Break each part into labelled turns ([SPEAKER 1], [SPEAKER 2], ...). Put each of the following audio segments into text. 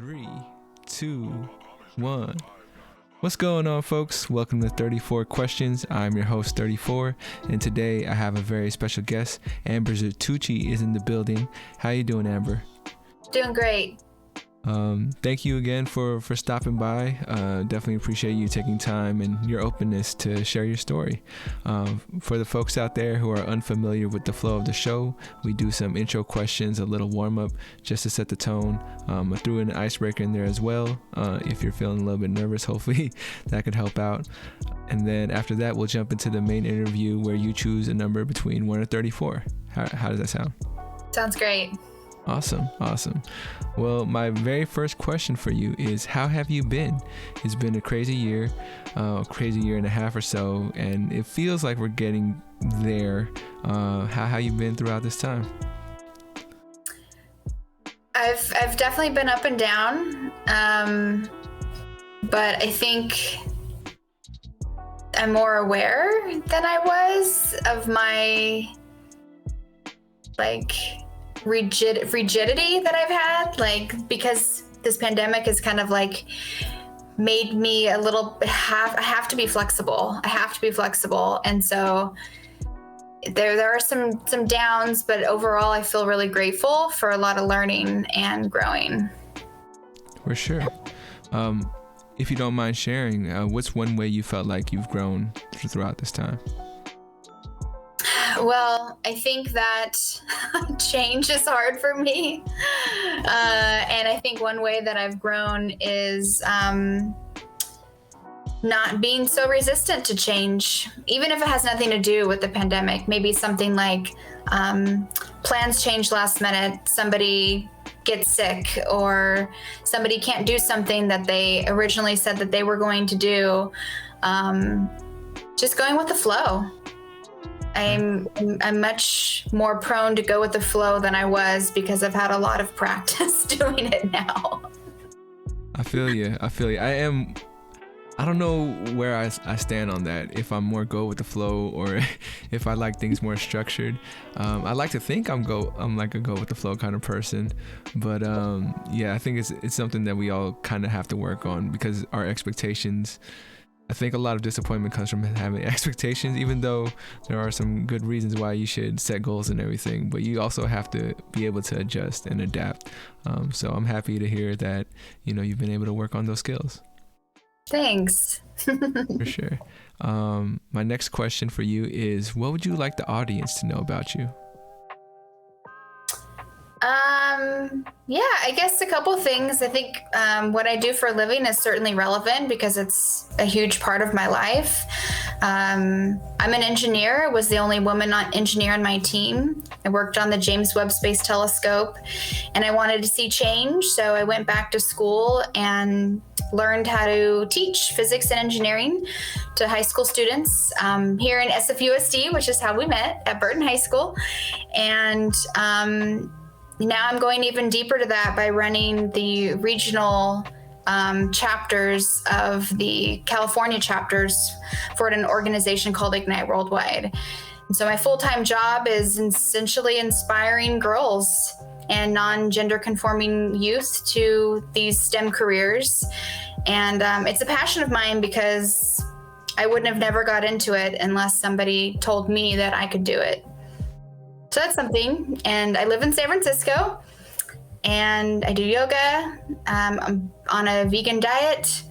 [SPEAKER 1] Three, two, one. What's going on, folks? Welcome to 34 Questions. I'm your host, 34, and today I have a very special guest. Amber Zertuche is in the building. How you doing, Amber?
[SPEAKER 2] Doing great.
[SPEAKER 1] Thank you again for stopping by. Definitely appreciate you taking time and your openness to share your story. For the folks out there who are unfamiliar with the flow of the show, we do some intro questions, a little warm up just to set the tone. I threw in an icebreaker in there as well. If you're feeling a little bit nervous, hopefully that could help out. And then after that, we'll jump into the main interview where you choose a number between 1 and 34. How does that sound?
[SPEAKER 2] Sounds great.
[SPEAKER 1] Awesome. Well, my very first question for you is, how have you been? It's been a crazy year and a half or so, and it feels like we're getting there. How you been throughout this time?
[SPEAKER 2] I've definitely been up and down, but I think I'm more aware than I was of my rigidity that I've had, because this pandemic has kind of made me I have to be flexible. And so there are some downs, but overall I feel really grateful for a lot of learning and growing.
[SPEAKER 1] For sure. If you don't mind sharing, what's one way you felt like you've grown throughout this time?
[SPEAKER 2] Well, I think that change is hard for me. And I think one way that I've grown is not being so resistant to change, even if it has nothing to do with the pandemic. Maybe something like plans change last minute, somebody gets sick, or somebody can't do something that they originally said that they were going to do. Just going with the flow. I'm much more prone to go with the flow than I was because I've had a lot of practice doing it now.
[SPEAKER 1] I feel you. I don't know where I stand on that, if I'm more go with the flow or if I like things more structured. I like to think I'm like a go with the flow kind of person, but I think it's something that we all kind of have to work on, because our expectations, I think a lot of disappointment comes from having expectations, even though there are some good reasons why you should set goals and everything, but you also have to be able to adjust and adapt. So I'm happy to hear that, you've been able to work on those skills.
[SPEAKER 2] Thanks.
[SPEAKER 1] For sure. My next question for you is, what would you like the audience to know about you?
[SPEAKER 2] I guess a couple things. I think what I do for a living is certainly relevant because it's a huge part of my life. I'm an engineer. I was the only woman engineer on my team. I worked on the James Webb Space Telescope, and I wanted to see change. So I went back to school and learned how to teach physics and engineering to high school students here in SFUSD, which is how we met at Burton High School. And now I'm going even deeper to that by running the regional chapters of the California chapters for an organization called Ignite Worldwide. And so my full-time job is essentially inspiring girls and non-gender conforming youth to these STEM careers. And it's a passion of mine because I wouldn't have never got into it unless somebody told me that I could do it. So that's something. And I live in San Francisco, and I do yoga. I'm on a vegan diet,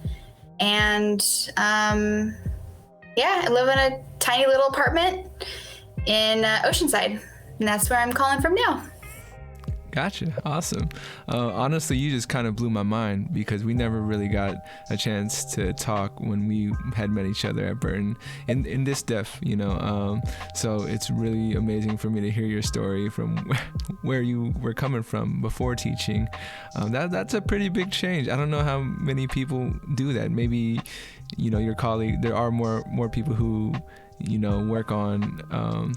[SPEAKER 2] and I live in a tiny little apartment in Oceanside, and that's where I'm calling from now.
[SPEAKER 1] Gotcha. Awesome. Honestly, you just kind of blew my mind, because we never really got a chance to talk when we had met each other at Burton in this depth, so it's really amazing for me to hear your story from where you were coming from before teaching. That's a pretty big change. I don't know how many people do that. Maybe, your colleague, there are more people who, work on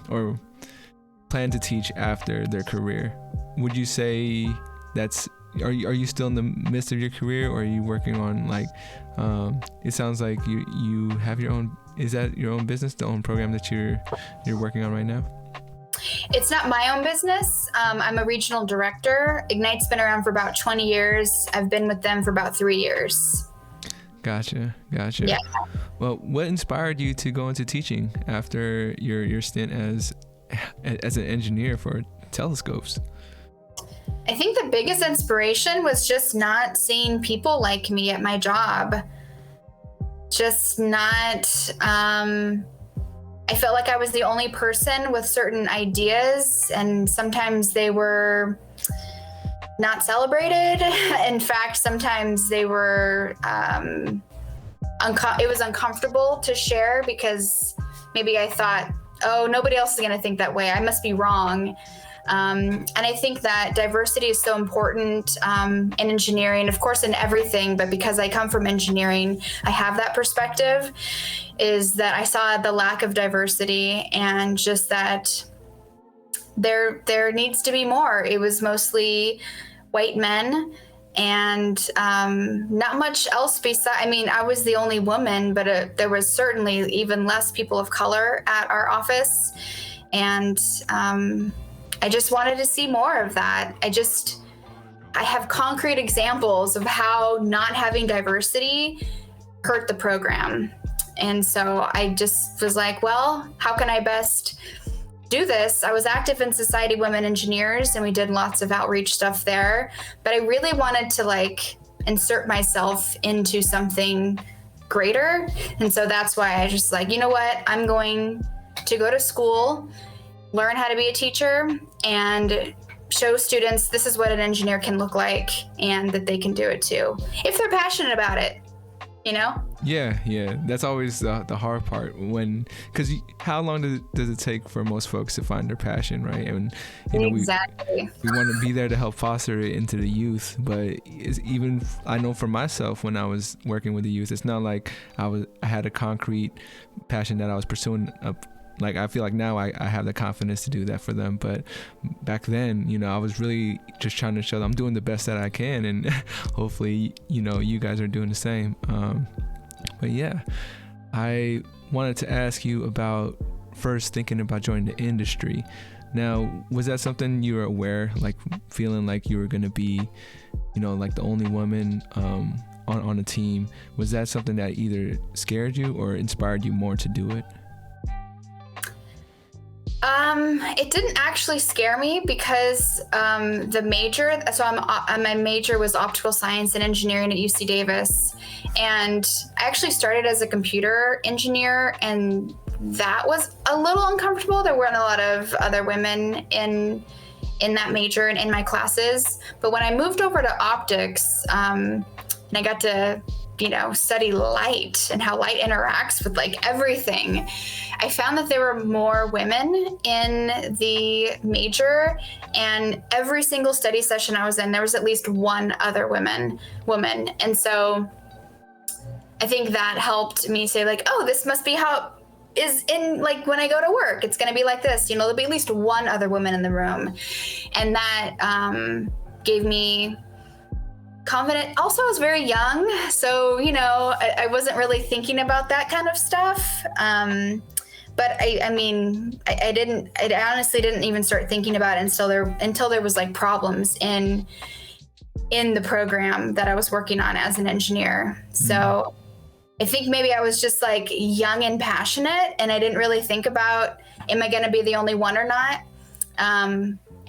[SPEAKER 1] or plan to teach after their career. Would you say are you still in the midst of your career, or are you working on it sounds like you have your own, is that your own business, the own program that you're working on right now?
[SPEAKER 2] It's not my own business. I'm a regional director. Ignite's been around for about 20 years. I've been with them for about 3 years.
[SPEAKER 1] Gotcha.
[SPEAKER 2] Yeah.
[SPEAKER 1] Well, what inspired you to go into teaching after your stint as an engineer for telescopes?
[SPEAKER 2] I think the biggest inspiration was just not seeing people like me at my job. Just not, I felt like I was the only person with certain ideas, and sometimes they were not celebrated. In fact, sometimes they were, it was uncomfortable to share because maybe I thought, oh, nobody else is going to think that way. I must be wrong. And I think that diversity is so important in engineering, of course, in everything. But because I come from engineering, I have that perspective, is that I saw the lack of diversity and just that there needs to be more. It was mostly white men and not much else besides. I mean, I was the only woman, but there was certainly even less people of color at our office. And I just wanted to see more of that. I have concrete examples of how not having diversity hurt the program. And so I just was like, well, how can I best do this? I was active in Society Women Engineers, and we did lots of outreach stuff there, but I really wanted to insert myself into something greater. And so that's why I just you know what, I'm going to go to school, learn how to be a teacher, and show students this is what an engineer can look like and that they can do it too, if they're passionate about it, you know?
[SPEAKER 1] Yeah. That's always the hard part, because how long does it take for most folks to find their passion, right? And
[SPEAKER 2] exactly.
[SPEAKER 1] we want to be there to help foster it into the youth, but I know for myself, when I was working with the youth, it's not like I had a concrete passion that I was pursuing I feel like now I have the confidence to do that for them. But back then, I was really just trying to show them I'm doing the best that I can. And hopefully, you guys are doing the same. But yeah, I wanted to ask you about first thinking about joining the industry. Now, was that something you were aware, feeling like you were going to be, the only woman on a team? Was that something that either scared you or inspired you more to do it?
[SPEAKER 2] It didn't actually scare me because the major, so my major was optical science and engineering at UC Davis. And I actually started as a computer engineer, and that was a little uncomfortable. There weren't a lot of other women in that major and in my classes. But when I moved over to optics, and I got to study light and how light interacts with everything, I found that there were more women in the major, and every single study session I was in, there was at least one other woman. And so I think that helped me say oh, this must be how it is in when I go to work, it's going to be like this, there'll be at least one other woman in the room. And that gave me confident. Also, I was very young, so I wasn't really thinking about that kind of stuff. But I honestly didn't even start thinking about it until there was problems in the program that I was working on as an engineer. So I think maybe I was just young and passionate, and I didn't really think about, am I going to be the only one or not?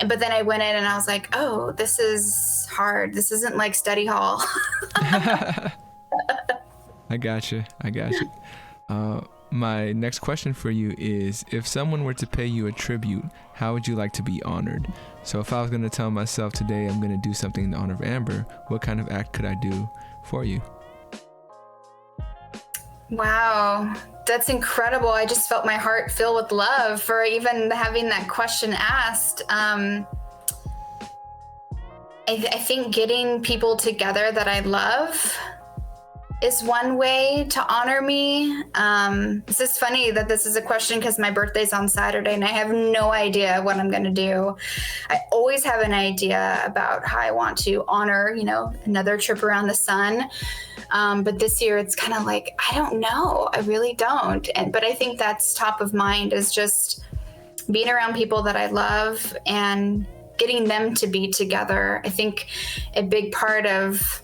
[SPEAKER 2] But then I went in and I was like, oh, this is hard. This isn't like study hall.
[SPEAKER 1] I got you. My next question for you is, if someone were to pay you a tribute, how would you like to be honored? So if I was going to tell myself today I'm going to do something in honor of Amber, what kind of act could I do for you?
[SPEAKER 2] Wow, that's incredible. I just felt my heart fill with love for even having that question asked. I think getting people together that I love is one way to honor me. This is funny that this is a question because my birthday's on Saturday and I have no idea what I'm going to do. I always have an idea about how I want to honor, another trip around the sun. But this year it's kind of I don't know. I really don't. But I think that's top of mind, is just being around people that I love and getting them to be together. I think a big part of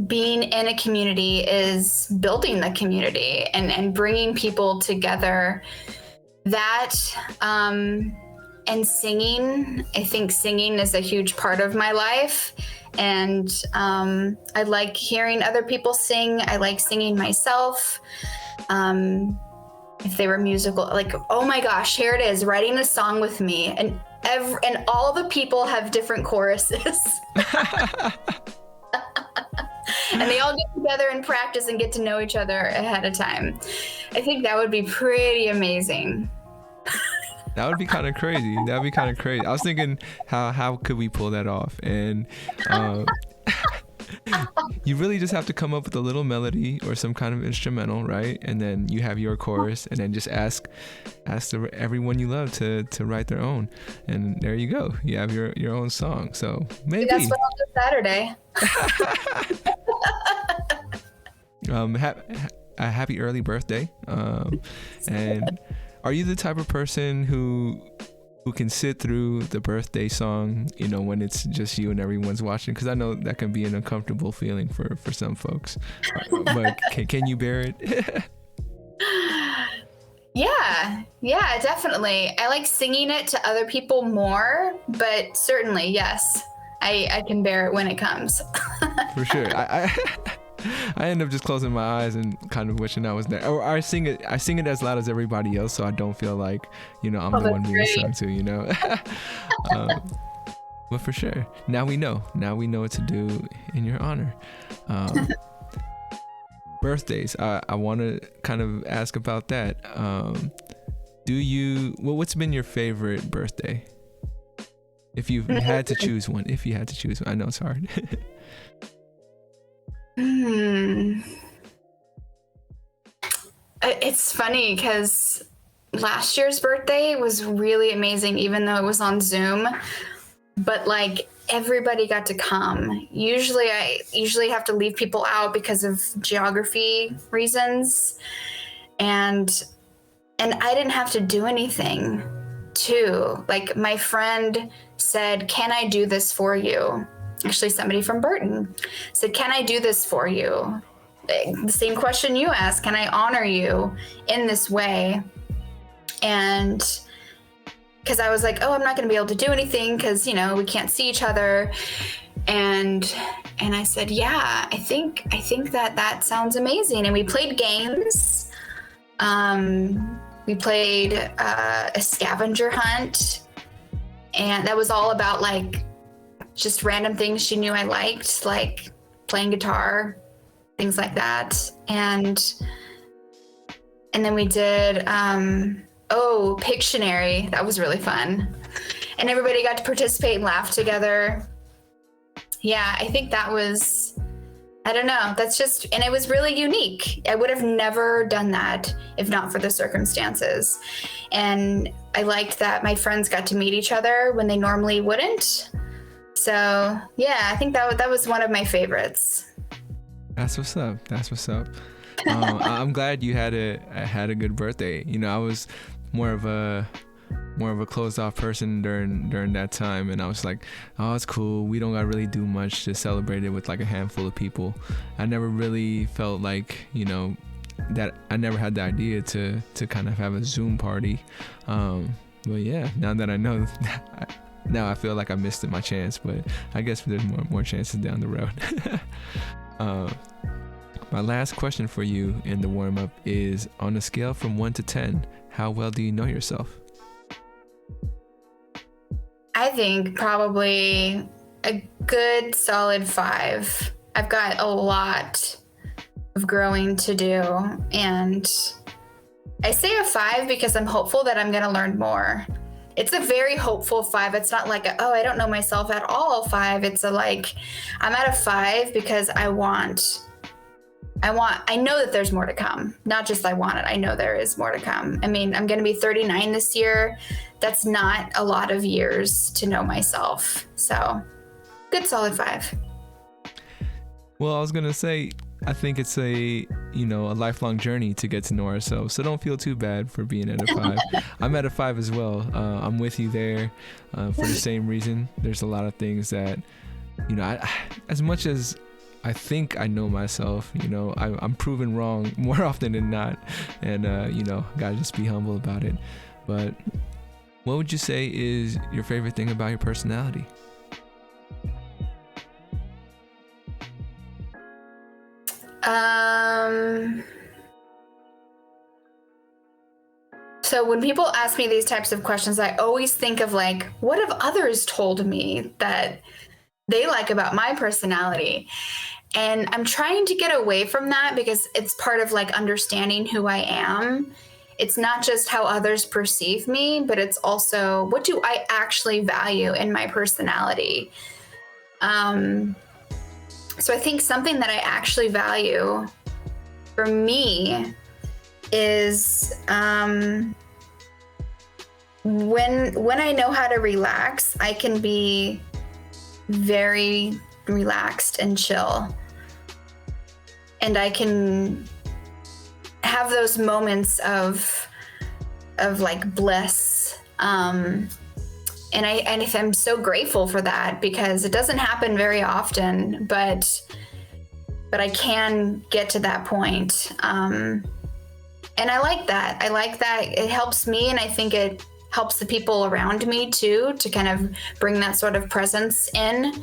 [SPEAKER 2] being in a community is building the community and bringing people together. That and singing. I think singing is a huge part of my life. And I like hearing other people sing. I like singing myself. If they were musical, like, oh my gosh, here it is, writing a song with me. And all the people have different choruses. And they all get together and practice and get to know each other ahead of time. I think that would be pretty amazing.
[SPEAKER 1] That would be kind of crazy. That'd be kind of crazy. I was thinking, how could we pull that off? And you really just have to come up with a little melody or some kind of instrumental, right? And then you have your chorus, and then just ask everyone you love to write their own, and there you go. You have your own song. So maybe
[SPEAKER 2] that's what I'll do Saturday.
[SPEAKER 1] A happy early birthday. And are you the type of person who can sit through the birthday song, when it's just you and everyone's watching? Because I know that can be an uncomfortable feeling for some folks. But can you bear it?
[SPEAKER 2] Yeah, definitely. I like singing it to other people more, but certainly, yes, I can bear it when it comes.
[SPEAKER 1] For sure. I end up just closing my eyes and kind of wishing I was there. Or I sing it as loud as everybody else, so I don't feel like, I'm the one being sung to, But for sure, now we know what to do in your honor. Birthdays, I want to kind of ask about that. What's been your favorite birthday? If you had to choose one, I know it's hard.
[SPEAKER 2] It's funny because last year's birthday was really amazing, even though it was on Zoom. But like everybody got to come. I usually have to leave people out because of geography reasons, and I didn't have to do anything too. Like my friend said, "Can I do this for you?" Actually, somebody from Burton said, "Can I do this for you?" The same question you asked, can I honor you in this way? And because I was like, oh, I'm not going to be able to do anything because, we can't see each other. And I said, yeah, I think that sounds amazing. And we played games. We played a scavenger hunt. And that was all about like just random things she knew I liked, like playing guitar, things like that. And then we did Pictionary. That was really fun. And everybody got to participate and laugh together. Yeah, I think that was, I don't know, and it was really unique. I would have never done that if not for the circumstances. And I liked that my friends got to meet each other when they normally wouldn't. So yeah, I think that was one of my favorites.
[SPEAKER 1] That's what's up. I'm glad you had a good birthday. I was more of a closed off person during that time, and I was like, oh, it's cool. We don't gotta really do much to celebrate it with like a handful of people. I never really felt like, that I never had the idea to kind of have a Zoom party. But yeah, now that I know, now I feel like I missed my chance, but I guess there's more chances down the road. My last question for you in the warm-up is, on a scale from 1 to 10, how well do you know yourself?
[SPEAKER 2] I think probably a good solid 5. I've got a lot of growing to do, and I say a 5 because I'm hopeful that I'm going to learn more. It's a very hopeful 5. It's not like I don't know myself at all 5. It's I'm at a 5 because I know that there's more to come. Not just I want it. I know there is more to come. I mean, I'm going to be 39 this year. That's not a lot of years to know myself. So good solid 5.
[SPEAKER 1] Well, I was going to say, I think it's a a lifelong journey to get to know ourselves. So don't feel too bad for being at a 5. I'm at a 5 as well. I'm with you there for the same reason. There's a lot of things that, as much as I think I know myself, I'm proven wrong more often than not. And, gotta just be humble about it. But what would you say is your favorite thing about your personality?
[SPEAKER 2] So when people ask me these types of questions, I always think of like, what have others told me that they like about my personality? And I'm trying to get away from that because it's part of like understanding who I am. It's not just how others perceive me, but it's also what do I actually value in my personality? So I think something that I actually value for me is when I know how to relax, I can be very relaxed and chill. And I can have those moments of like bliss. And I'm so grateful for that because it doesn't happen very often, but I can get to that point. And I like that. It helps me, and I think it helps the people around me too, to kind of bring that sort of presence in.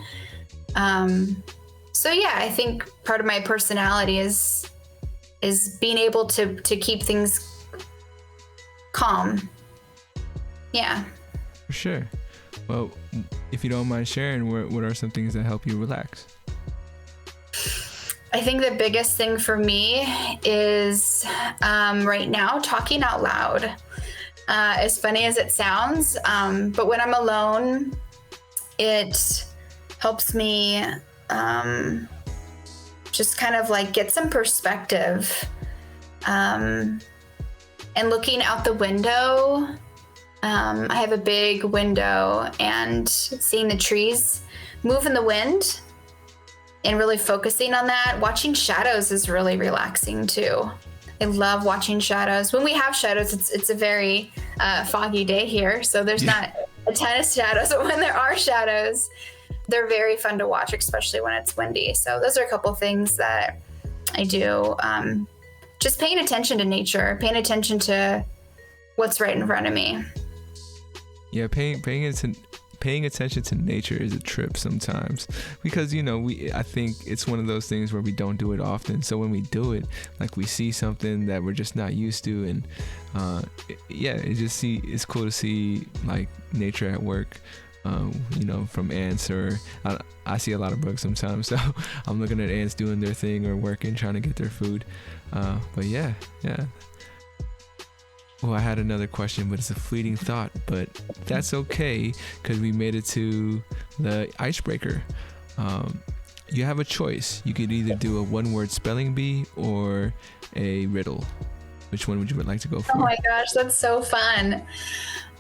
[SPEAKER 2] So yeah, I think part of my personality is being able to keep things calm. Yeah.
[SPEAKER 1] For sure. Well, if you don't mind sharing, what are some things that help you relax?
[SPEAKER 2] I think the biggest thing for me is right now talking out loud. As funny as it sounds, but when I'm alone, it helps me just kind of like get some perspective. And looking out the window, I have a big window, and seeing the trees move in the wind and really focusing on that. Watching shadows is really relaxing too. I love watching shadows. When we have shadows, it's a very foggy day here, so there's not a ton of shadows, but when there are shadows, they're very fun to watch, especially when it's windy. So those are a couple things that I do. Just paying attention to nature, paying attention to what's right in front of me.
[SPEAKER 1] Yeah, paying attention to nature is a trip sometimes, because I think it's one of those things where we don't do it often. So when we do it, like, we see something that we're just not used to, and it's cool to see like nature at work. From ants, or I see a lot of bugs sometimes, so I'm looking at ants doing their thing or working, trying to get their food. But yeah. Well, I had another question, but it's a fleeting thought, but that's okay, because we made it to the icebreaker. You have a choice. You could either do a one-word spelling bee or a riddle. Which one would you like to go for?
[SPEAKER 2] Oh my gosh, that's so fun.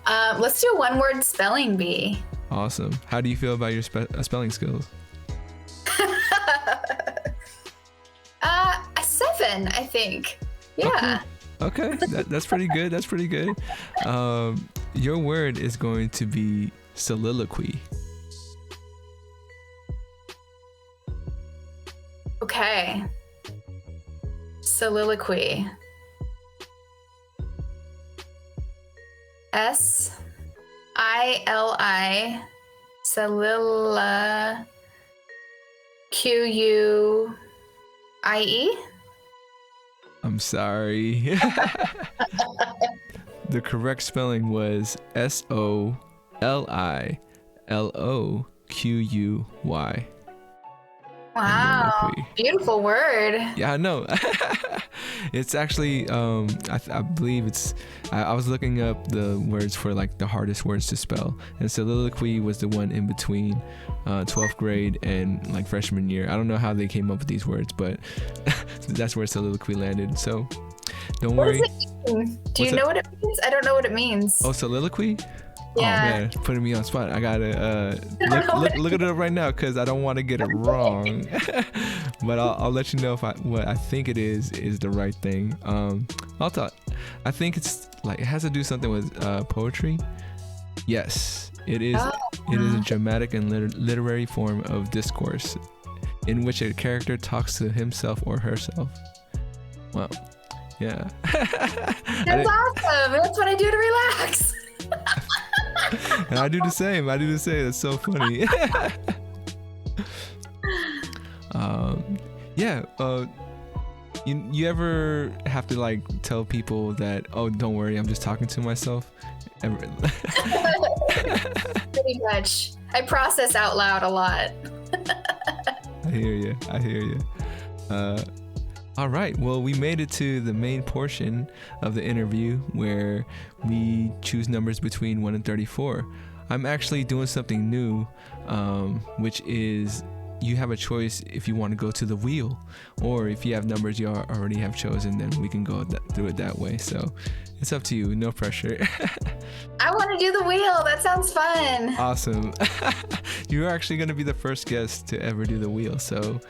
[SPEAKER 2] Let's do a one-word spelling bee.
[SPEAKER 1] Awesome. How do you feel about your spelling skills?
[SPEAKER 2] A 7, I think. Yeah.
[SPEAKER 1] Okay. That's pretty good. Your word is going to be soliloquy.
[SPEAKER 2] Okay. Soliloquy. S-I-L-I Solila Q-U-I-E.
[SPEAKER 1] I'm sorry. The correct spelling was S-O-L-I-L-O-Q-U-Y.
[SPEAKER 2] Wow, beautiful word.
[SPEAKER 1] Yeah, I know. It's actually, I believe it's, I was looking up the words for like the hardest words to spell, and soliloquy was the one in between 12th grade and like freshman year. I don't know how they came up with these words, but that's where soliloquy landed. So don't worry.
[SPEAKER 2] What does it mean? Do you know what it means? I don't know what it means.
[SPEAKER 1] Oh, soliloquy? Oh
[SPEAKER 2] Yeah.
[SPEAKER 1] man, putting me on spot. I gotta look it up right now because I don't want to get it wrong. But I'll let you know if what I think it is the right thing. I'll talk. I think it's like it has to do something with poetry. Yes, it is.
[SPEAKER 2] Oh.
[SPEAKER 1] It is a dramatic and literary form of discourse in which a character talks to himself or herself. Wow. Yeah.
[SPEAKER 2] That's awesome. That's what I do to relax.
[SPEAKER 1] And I do the same. That's so funny. Yeah. You ever have to like tell people that, oh, don't worry, I'm just talking to myself?
[SPEAKER 2] Pretty much. I process out loud a lot.
[SPEAKER 1] I hear you. All right. Well, we made it to the main portion of the interview where we choose numbers between 1 and 34. I'm actually doing something new, which is you have a choice if you want to go to the wheel, or if you have numbers you already have chosen, then we can go through it that way. So it's up to you. No pressure.
[SPEAKER 2] I want to do the wheel. That sounds fun.
[SPEAKER 1] Awesome. You're actually going to be the first guest to ever do the wheel. So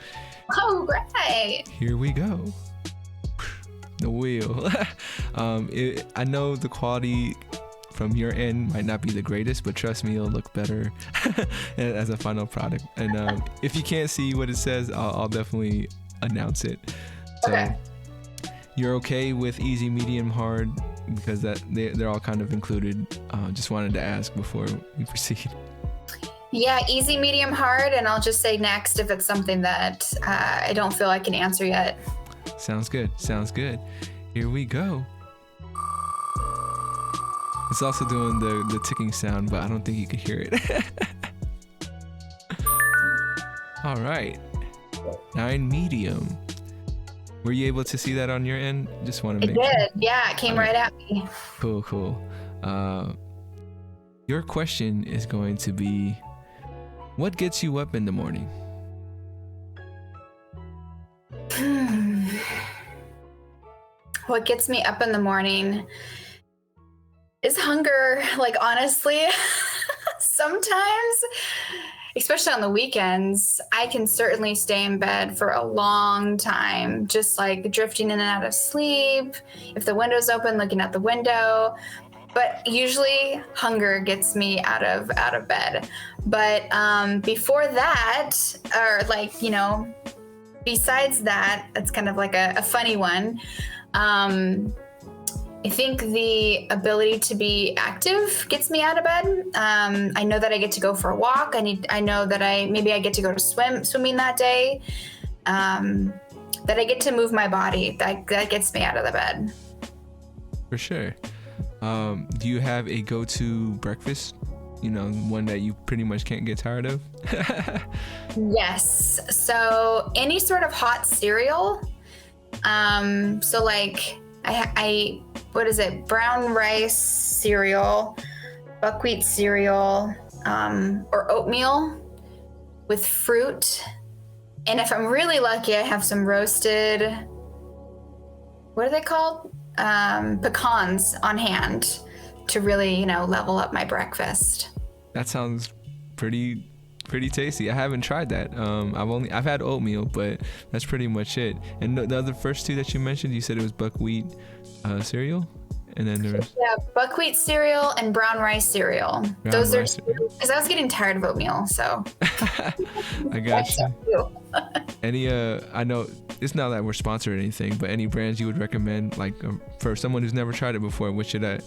[SPEAKER 2] Oh, great.
[SPEAKER 1] here we go. The wheel. I know the quality from your end might not be the greatest, but trust me, it'll look better as a final product. And if you can't see what it says, I'll definitely announce it. So
[SPEAKER 2] Okay.
[SPEAKER 1] you're okay with easy, medium, hard, because they're all kind of included. Just wanted to ask before we proceed.
[SPEAKER 2] Yeah, easy, medium, hard, and I'll just say next if it's something that I don't feel I can answer yet.
[SPEAKER 1] Sounds good. Here we go. It's also doing the ticking sound, but I don't think you can hear it. All right. 9 medium. Were you able to see that on your end? Just want to
[SPEAKER 2] It
[SPEAKER 1] make sure.
[SPEAKER 2] did. Yeah, it came right at me.
[SPEAKER 1] Cool. Your question is going to be, what gets you up in the morning?
[SPEAKER 2] What gets me up in the morning is hunger. Like, honestly, sometimes, especially on the weekends, I can certainly stay in bed for a long time, just like drifting in and out of sleep. If the window's open, looking out the window. But usually hunger gets me out of bed. But before that, or like, besides that, it's kind of like a funny one. I think the ability to be active gets me out of bed. I know that I get to go for a walk. I know that maybe I get to go to swimming that day. That I get to move my body. That gets me out of the bed.
[SPEAKER 1] For sure. Do you have a go-to breakfast? One that you pretty much can't get tired of?
[SPEAKER 2] Yes. So any sort of hot cereal. So like I what is it? Brown rice cereal, buckwheat cereal, or oatmeal with fruit. And if I'm really lucky, I have some roasted, what are they called? Pecans on hand to really, level up my breakfast.
[SPEAKER 1] That sounds pretty tasty. I haven't tried that. I've had oatmeal, but that's pretty much it. And the other first two that you mentioned, you said it was buckwheat cereal, and then there was
[SPEAKER 2] buckwheat cereal and brown rice cereal. Those are because I was getting tired of oatmeal, so
[SPEAKER 1] I got you. Any I know it's not that we're sponsored or anything, but any brands you would recommend, like for someone who's never tried it before, what should I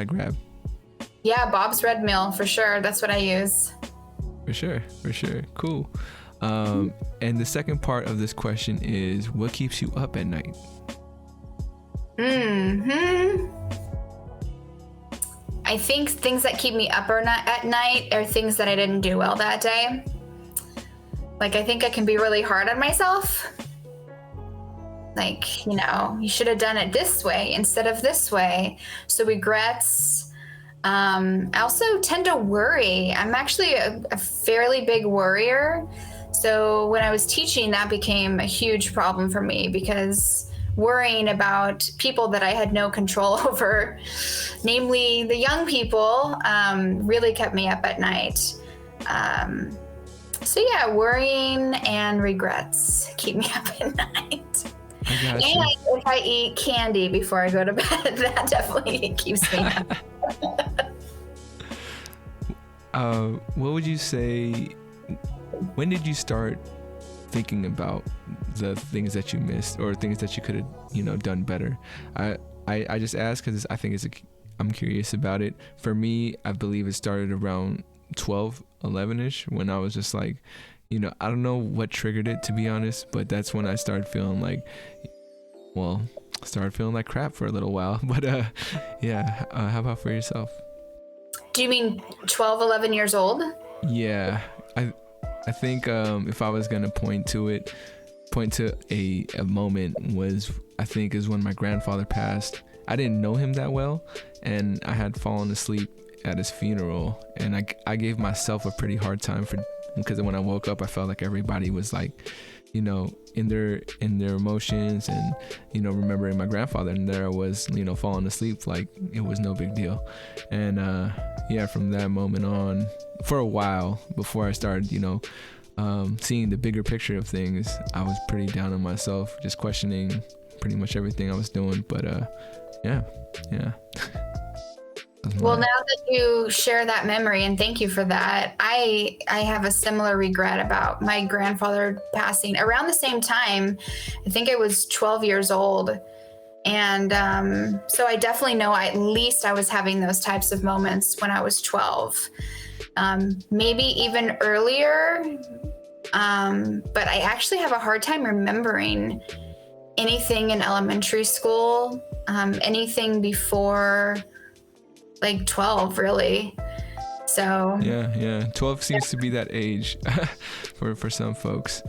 [SPEAKER 1] grab?
[SPEAKER 2] Yeah, Bob's Red Mill for sure. That's what I use.
[SPEAKER 1] For sure. Cool. And the second part of this question is, what keeps you up at night?
[SPEAKER 2] I think things that keep me up at night are things that I didn't do well that day. Like, I think I can be really hard on myself. Like, you should have done it this way instead of this way. So regrets. I also tend to worry. I'm actually a fairly big worrier. So when I was teaching, that became a huge problem for me because worrying about people that I had no control over, namely the young people, really kept me up at night. So yeah, worrying and regrets keep me up at night. And if I eat candy before I go to bed, that definitely keeps me up.
[SPEAKER 1] What would you say, when did you start thinking about the things that you missed or things that you could have, done better? I just ask because I think I'm curious about it. For me, I believe it started around 12, 11-ish when I was just like, I don't know what triggered it, to be honest, but that's when I started feeling like, crap for a little while. But how about for yourself?
[SPEAKER 2] Do you mean 12, 11 years old?
[SPEAKER 1] Yeah, I think if I was gonna point to a moment is when my grandfather passed. I didn't know him that well, and I had fallen asleep at his funeral, and I gave myself a pretty hard time because when I woke up, I felt like everybody was like, in their emotions and remembering my grandfather, and there I was falling asleep like it was no big deal. And from that moment on, for a while before I started seeing the bigger picture of things, I was pretty down on myself, just questioning pretty much everything I was doing. But yeah.
[SPEAKER 2] Well, now that you share that memory, and thank you for that, I have a similar regret about my grandfather passing around the same time. I think I was 12 years old. And so I definitely know at least I was having those types of moments when I was 12. Maybe even earlier. But I actually have a hard time remembering anything in elementary school, anything before like 12, really. So
[SPEAKER 1] yeah 12 seems to be that age for some folks,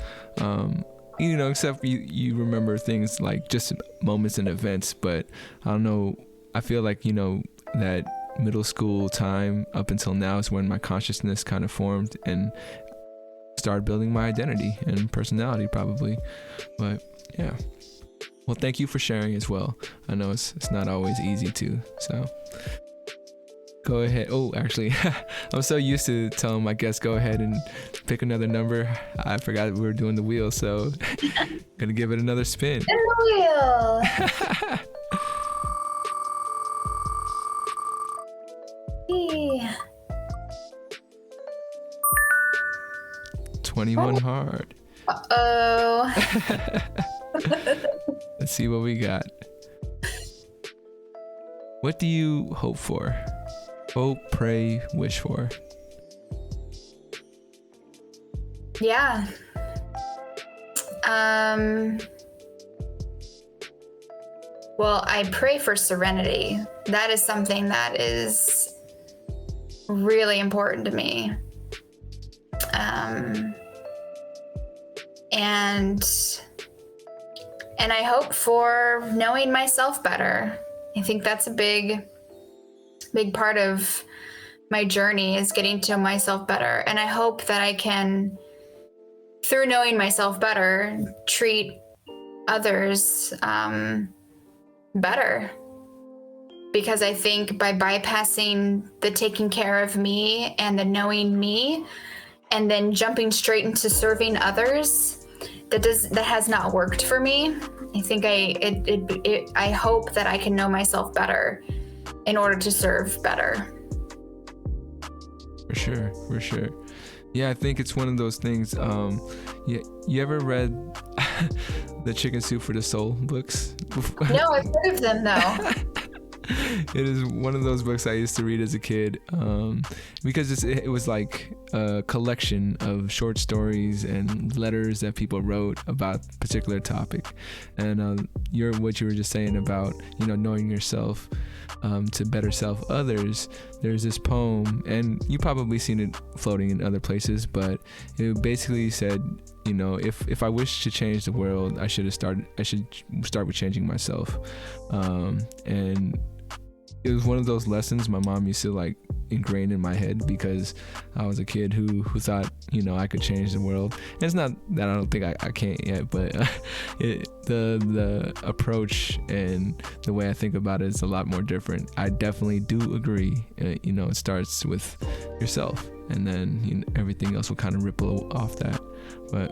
[SPEAKER 1] except you remember things like just moments and events. But I don't know, I feel like that middle school time up until now is when my consciousness kind of formed and started building my identity and personality, probably. But yeah, well, thank you for sharing as well. I know it's not always easy to, so go ahead. Oh, actually, I'm so used to telling my guests go ahead and pick another number. I forgot we were doing the wheel, so gonna give it another spin.
[SPEAKER 2] The wheel.
[SPEAKER 1] 21 hard.
[SPEAKER 2] Uh-oh.
[SPEAKER 1] Let's see what we got. What do you hope for? Hope, pray, wish for?
[SPEAKER 2] Yeah. Well, I pray for serenity. That is something that is really important to me. And I hope for knowing myself better. I think that's a big part of my journey, is getting to know myself better. And I hope that I can, through knowing myself better, treat others better. Because I think by bypassing the taking care of me and the knowing me, and then jumping straight into serving others, that has not worked for me. I think I hope that I can know myself better in order to serve better.
[SPEAKER 1] For sure. Yeah, I think it's one of those things. You ever read the Chicken Soup for the Soul books?
[SPEAKER 2] No, I've heard of them though.
[SPEAKER 1] It is one of those books I used to read as a kid, because it was like a collection of short stories and letters that people wrote about a particular topic. And what you were just saying about knowing yourself to better self others. There's this poem, and you probably seen it floating in other places, but it basically said, if I wish to change the world, I should start with changing myself. And it was one of those lessons my mom used to like ingrain in my head, because I was a kid who thought, you know, I could change the world. And it's not that I don't think I can't yet, but the approach and the way I think about it is a lot more different. I definitely do agree. You know, it starts with yourself, and then, you know, everything else will kind of ripple off that. But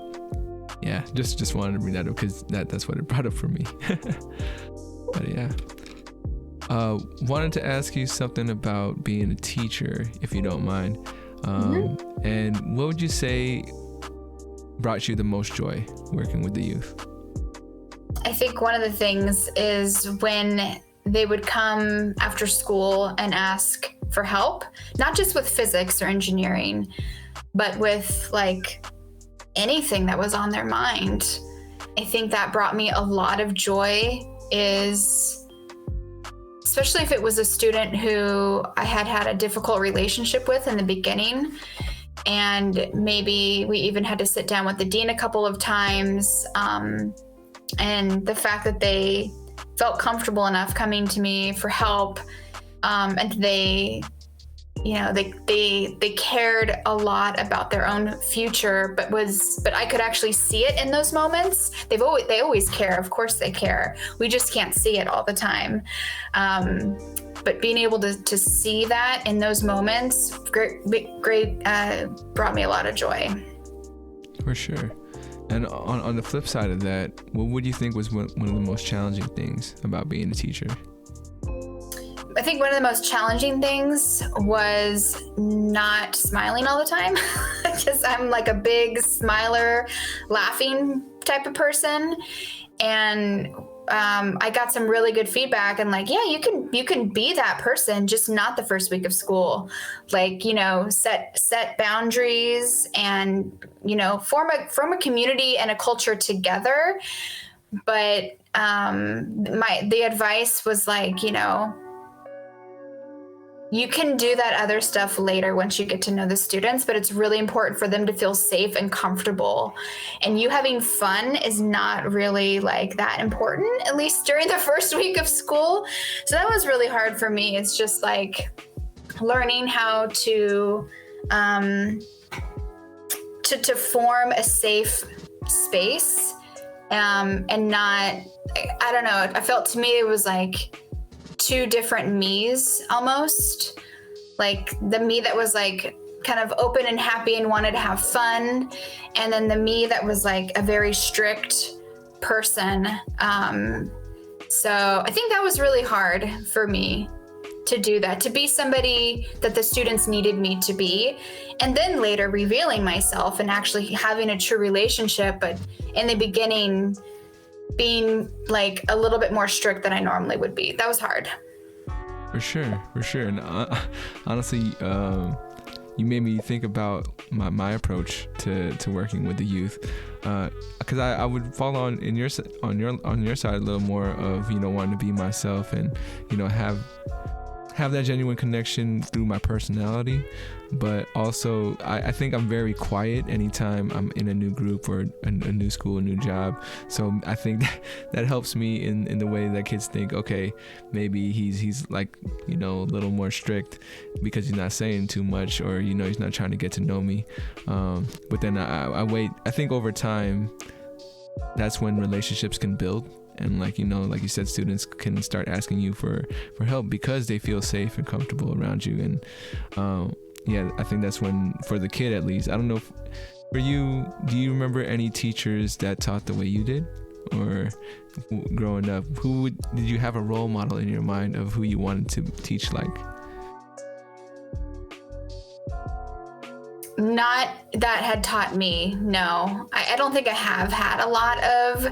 [SPEAKER 1] yeah, just wanted to bring that up because that's what it brought up for me. But yeah. Wanted to ask you something about being a teacher, if you don't mind. And what would you say brought you the most joy working with the youth?
[SPEAKER 2] I think one of the things is when they would come after school and ask for help, not just with physics or engineering, but with like anything that was on their mind. I think that brought me a lot of joy, is especially if it was a student who I had a difficult relationship with in the beginning. And maybe we even had to sit down with the dean a couple of times. And the fact that they felt comfortable enough coming to me for help, and they, you know, they cared a lot about their own future, but I could actually see it in those moments. They always care. Of course they care. We just can't see it all the time. But being able to see that in those moments, great, brought me a lot of joy.
[SPEAKER 1] For sure. And on the flip side of that, what would you think was one of the most challenging things about being a teacher?
[SPEAKER 2] I think one of the most challenging things was not smiling all the time, because I'm like a big smiler, laughing type of person. And I got some really good feedback, and like, yeah, you can be that person, just not the first week of school. Like, you know, set boundaries, and, you know, form a community and a culture together. But the advice was like, you know, you can do that other stuff later once you get to know the students, but it's really important for them to feel safe and comfortable. And you having fun is not really like that important, at least during the first week of school. So that was really hard for me. It's just like learning how to form a safe space, and not, I don't know, I felt, to me it was like two different me's almost. Like the me that was like kind of open and happy and wanted to have fun, and then the me that was like a very strict person. So I think that was really hard for me to do that, to be somebody that the students needed me to be, and then later revealing myself and actually having a true relationship, but in the beginning being like a little bit more strict than I normally would be. That was hard.
[SPEAKER 1] For sure. And honestly, you made me think about my approach to working with the youth, because I would fall on your side a little more of, you know, wanting to be myself and, you know, have that genuine connection through my personality. But also I think I'm very quiet anytime I'm in a new group or a new school, a new job. So I think that helps me in the way that kids think, okay, maybe he's like, you know, a little more strict because he's not saying too much, or, you know, he's not trying to get to know me. But then I wait. I think over time, that's when relationships can build. And like, you know, like you said, students can start asking you for help because they feel safe and comfortable around you. And yeah, I think that's when, for the kid at least, I don't know if, for you, do you remember any teachers that taught the way you did? Or growing up, did you have a role model in your mind of who you wanted to teach like?
[SPEAKER 2] Not that had taught me, no. I don't think I have had a lot of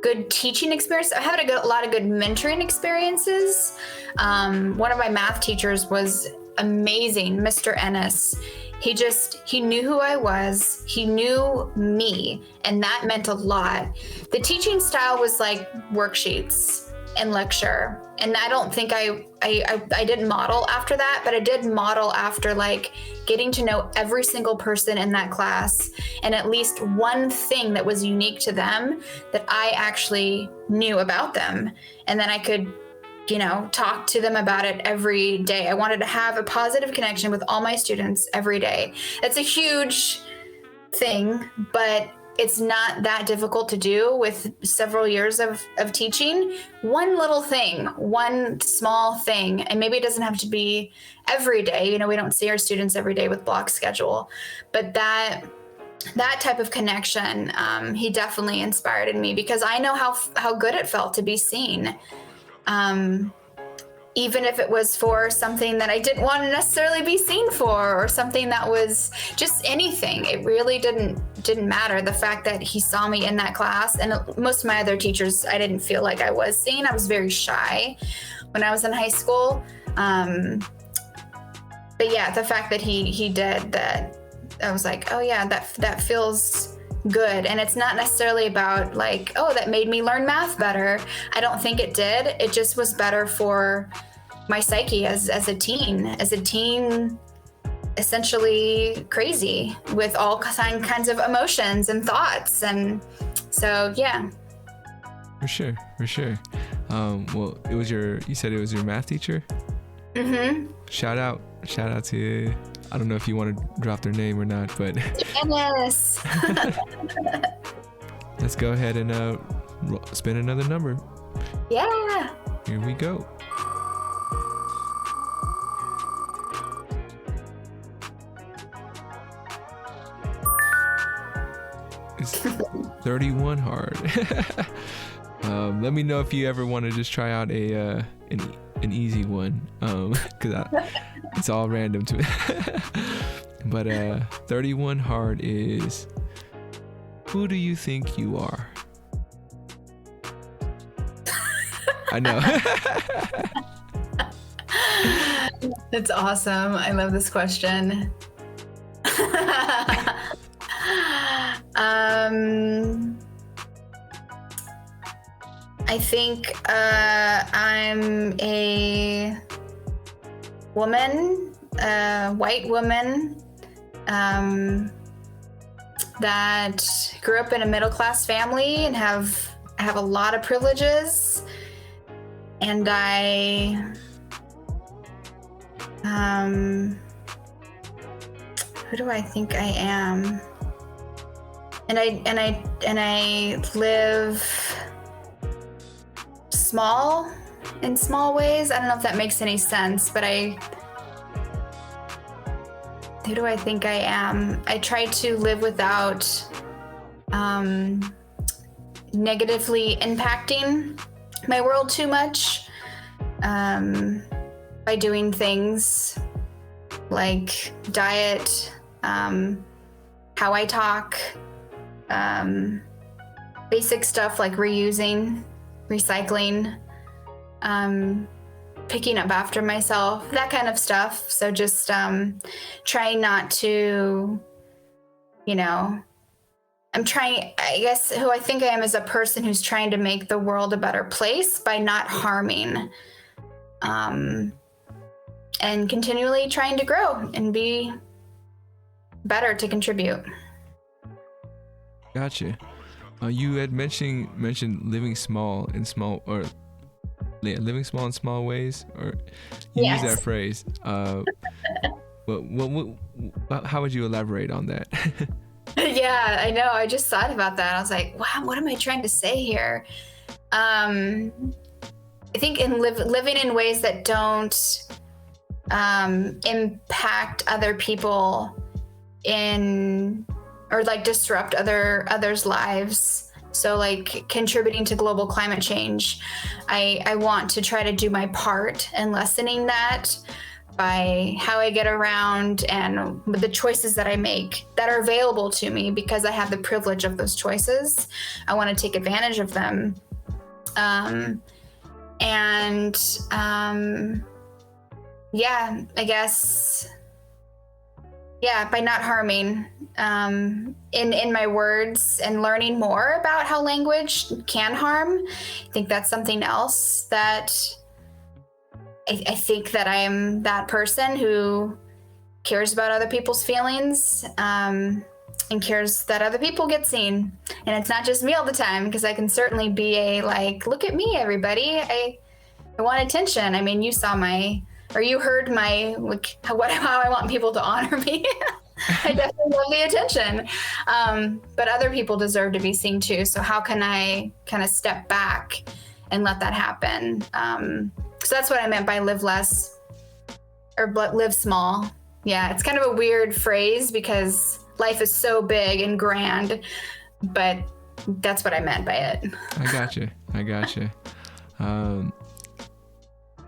[SPEAKER 2] good teaching experience. I had a lot of good mentoring experiences. One of my math teachers was amazing, Mr. Ennis. He knew who I was. He knew me, and that meant a lot. The teaching style was like worksheets and lecture. And I don't think I didn't model after that, but I did model after like getting to know every single person in that class, and at least one thing that was unique to them that I actually knew about them. And then I could talk to them about it every day. I wanted to have a positive connection with all my students every day. It's a huge thing, but it's not that difficult to do with several years of teaching. One little thing, one small thing, and maybe it doesn't have to be every day. We don't see our students every day with block schedule, but that type of connection, he definitely inspired in me, because I know how good it felt to be seen. Even if it was for something that I didn't want to necessarily be seen for, or something that was just anything. It really didn't matter. The fact that he saw me in that class, and most of my other teachers, I didn't feel like I was seen. I was very shy when I was in high school. But yeah, the fact that he did that, I was like, oh yeah, that feels good. And it's not necessarily about like, oh, that made me learn math better. I don't think it did. It just was better for my psyche as a teen, essentially crazy with all kinds of emotions and thoughts. And so, yeah.
[SPEAKER 1] For sure. Well, you said it was your math teacher?
[SPEAKER 2] Mm-hmm.
[SPEAKER 1] Shout out to, I don't know if you want to drop their name or not, but
[SPEAKER 2] yes.
[SPEAKER 1] Let's go ahead and spin another number.
[SPEAKER 2] Yeah.
[SPEAKER 1] Here we go. It's 31 hard. Let me know if you ever want to just try out an easy one, because it's all random to me. But 31 hard is, who do you think you are? I know.
[SPEAKER 2] That's awesome. I love this question. I think I'm a woman, a white woman, that grew up in a middle-class family and have a lot of privileges. And who do I think I am? And I live small in small ways. I don't know if that makes any sense, but who do I think I am? I try to live without negatively impacting my world too much, by doing things like diet, how I talk, basic stuff like reusing, recycling, picking up after myself, that kind of stuff. So just trying not to, I guess who I think I am is a person who's trying to make the world a better place by not harming, and continually trying to grow and be better to contribute.
[SPEAKER 1] Gotcha. You had mentioned living small in small ways, or you
[SPEAKER 2] Yes.
[SPEAKER 1] use that phrase. How would you elaborate on that?
[SPEAKER 2] Yeah, I know. I just thought about that. I was like, wow, what am I trying to say here? I think in living in ways that don't impact other people or like disrupt others' lives. So like contributing to global climate change. I want to try to do my part in lessening that by how I get around and with the choices that I make that are available to me because I have the privilege of those choices. I want to take advantage of them. Yeah, I guess, yeah, by not harming in my words and learning more about how language can harm. I think that's something else that I think that I am that person who cares about other people's feelings, and cares that other people get seen. And it's not just me all the time, because I can certainly be look at me, everybody. I want attention. I mean, you heard my, like, how I want people to honor me. I definitely love the attention. But other people deserve to be seen too. So how can I kind of step back and let that happen? So that's what I meant by live less or live small. Yeah, it's kind of a weird phrase because life is so big and grand, but that's what I meant by it.
[SPEAKER 1] I gotcha.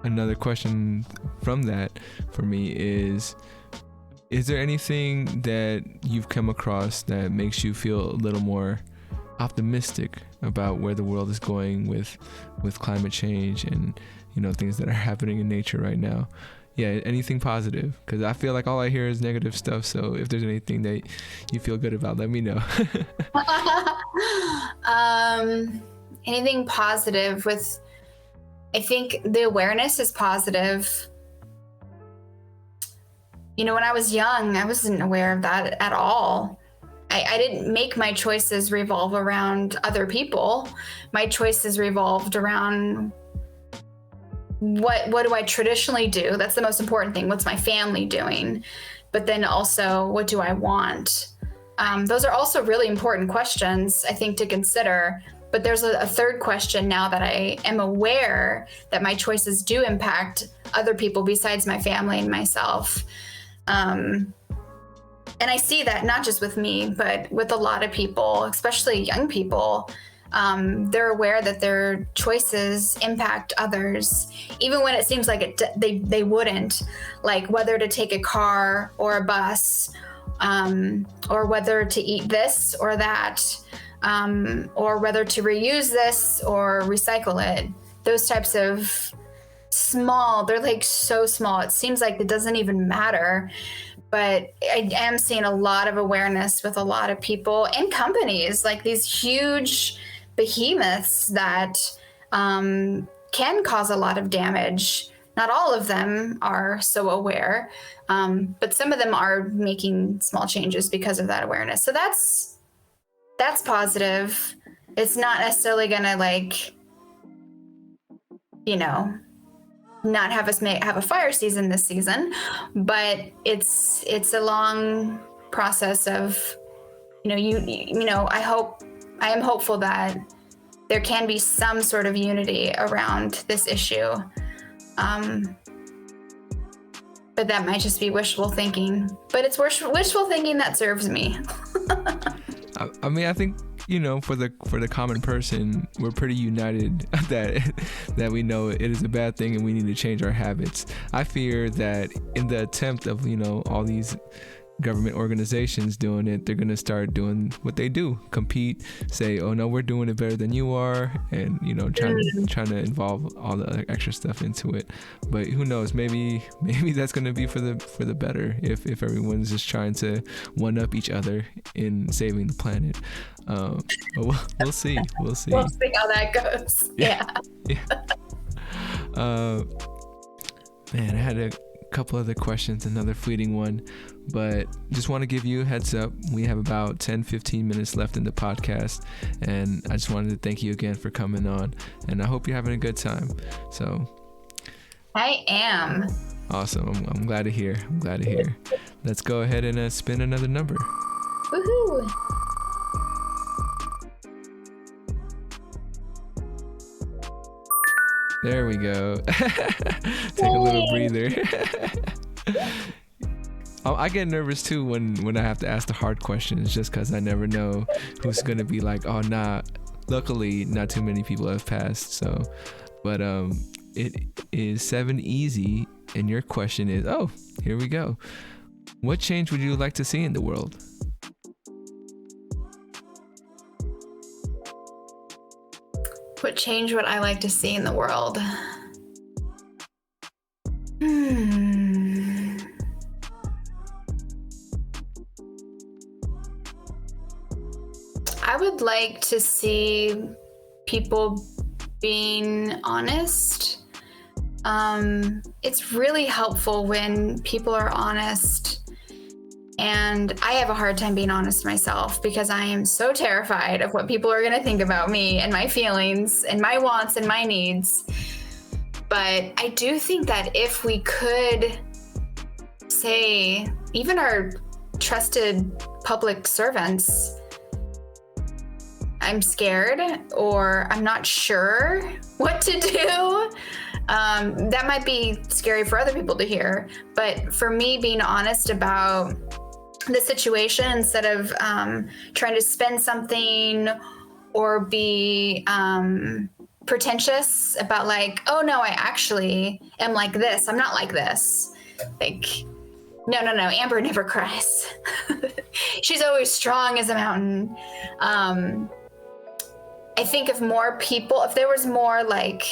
[SPEAKER 1] Another question from that for me is there anything that you've come across that makes you feel a little more optimistic about where the world is going with climate change and, you know, things that are happening in nature right now? Yeah, anything positive, because I feel like all I hear is negative stuff. So if there's anything that you feel good about, let me know.
[SPEAKER 2] Anything positive I think the awareness is positive. You know, when I was young, I wasn't aware of that at all. I didn't make my choices revolve around other people. My choices revolved around what do I traditionally do? That's the most important thing. What's my family doing? But then also, what do I want? Those are also really important questions, I think, to consider. But there's a third question now that I am aware that my choices do impact other people besides my family and myself. And I see that not just with me, but with a lot of people, especially young people. They're aware that their choices impact others, even when it seems like they wouldn't, like whether to take a car or a bus, or whether to eat this or that, or whether to reuse this or recycle it. Those types of small, they're like so small. It seems like it doesn't even matter. But I am seeing a lot of awareness with a lot of people and companies, like these huge behemoths that can cause a lot of damage. Not all of them are so aware, but some of them are making small changes because of that awareness. So that's positive. It's not necessarily gonna, like, you know, not have us have a fire season this season, but it's a long process of, you know, I am hopeful that there can be some sort of unity around this issue. But that might just be wishful thinking. But it's wishful thinking that serves me.
[SPEAKER 1] I mean, I think, you know, for the common person, we're pretty united that we know it is a bad thing and we need to change our habits. I fear that in the attempt of, you know, all these government organizations doing it, they're going to start doing what they do, compete, say, oh no, we're doing it better than you are, and, you know, trying to involve all the extra stuff into it. But who knows, maybe that's going to be for the better if everyone's just trying to one up each other in saving the planet. But we'll see. We'll see how
[SPEAKER 2] that goes. Yeah.
[SPEAKER 1] Man, I had a couple other questions, another fleeting one, but just want to give you a heads up. We have about 10-15 minutes left in the podcast, and I just wanted to thank you again for coming on, and I hope you're having a good time. So
[SPEAKER 2] I am.
[SPEAKER 1] Awesome. I'm glad to hear. Let's go ahead and spin another number.
[SPEAKER 2] Woohoo!
[SPEAKER 1] There we go. Take a little breather. I get nervous too when I have to ask the hard questions, just because I never know who's gonna be like, oh nah. Luckily, not too many people have passed. So, but it is 7 easy, and your question is, oh, here we go. What change would you like to see in the world?
[SPEAKER 2] What change would I like to see in the world? I would like to see people being honest. It's really helpful when people are honest. And I have a hard time being honest myself because I am so terrified of what people are going to think about me and my feelings and my wants and my needs. But I do think that if we could say, even our trusted public servants, I'm scared or I'm not sure what to do. That might be scary for other people to hear. But for me, being honest about the situation instead of trying to spin something or be pretentious about like, oh no, I actually am like this. I'm not like this. Like, no, Amber never cries. She's always strong as a mountain. I think if more people, if there was more like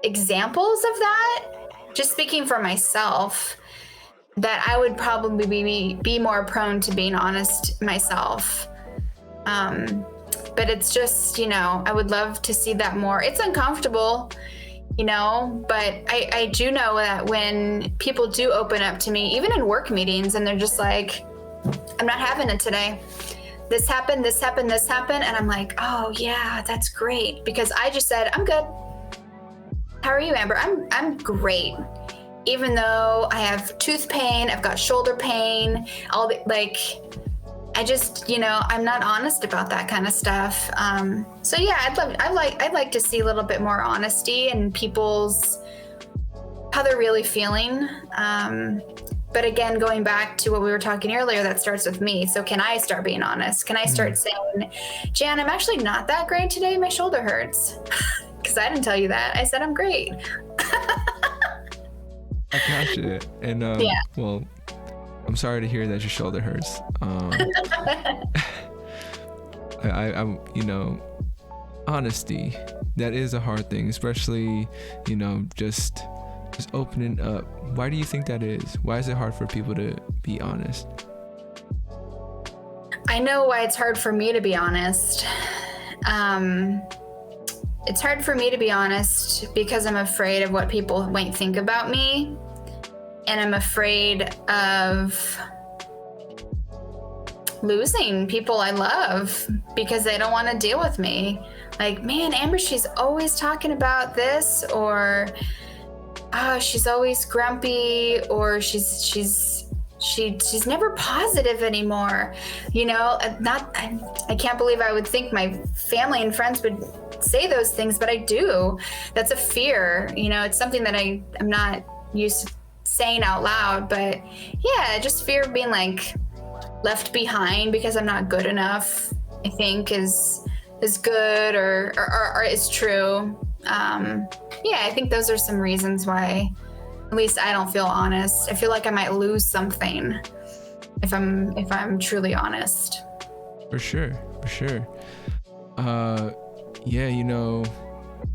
[SPEAKER 2] examples of that, just speaking for myself, that I would probably be more prone to being honest myself. But it's just, I would love to see that more. It's uncomfortable, but I do know that when people do open up to me, even in work meetings, and they're just like, I'm not having it today. This happened. And I'm like, oh yeah, that's great. Because I just said, I'm good. How are you, Amber? I'm great. Even though I have tooth pain, I've got shoulder pain, I just, I'm not honest about that kind of stuff. So yeah, I'd like to see a little bit more honesty in people's, how they're really feeling. But again, going back to what we were talking earlier, that starts with me. So can I start being honest? Can I start saying, Jan, I'm actually not that great today. My shoulder hurts. Because I didn't tell you that. I said I'm great.
[SPEAKER 1] I gotcha. And well, I'm sorry to hear that your shoulder hurts. I honesty, that is a hard thing, especially, just opening up. Why do you think that is? Why is it hard for people to be honest?
[SPEAKER 2] I know why it's hard for me to be honest. It's hard for me to be honest because I'm afraid of what people might think about me. And I'm afraid of losing people I love because they don't want to deal with me. Like, man, Amber, she's always talking about this, or she's always grumpy, or she's never positive anymore. I can't believe I would think my family and friends would say those things, but I do. That's a fear. It's something that I'm not used to saying out loud, but yeah, just fear of being like left behind because I'm not good enough, I think is good or is true. I think those are some reasons why at least I don't feel honest. I feel like I might lose something if I'm truly honest.
[SPEAKER 1] For sure.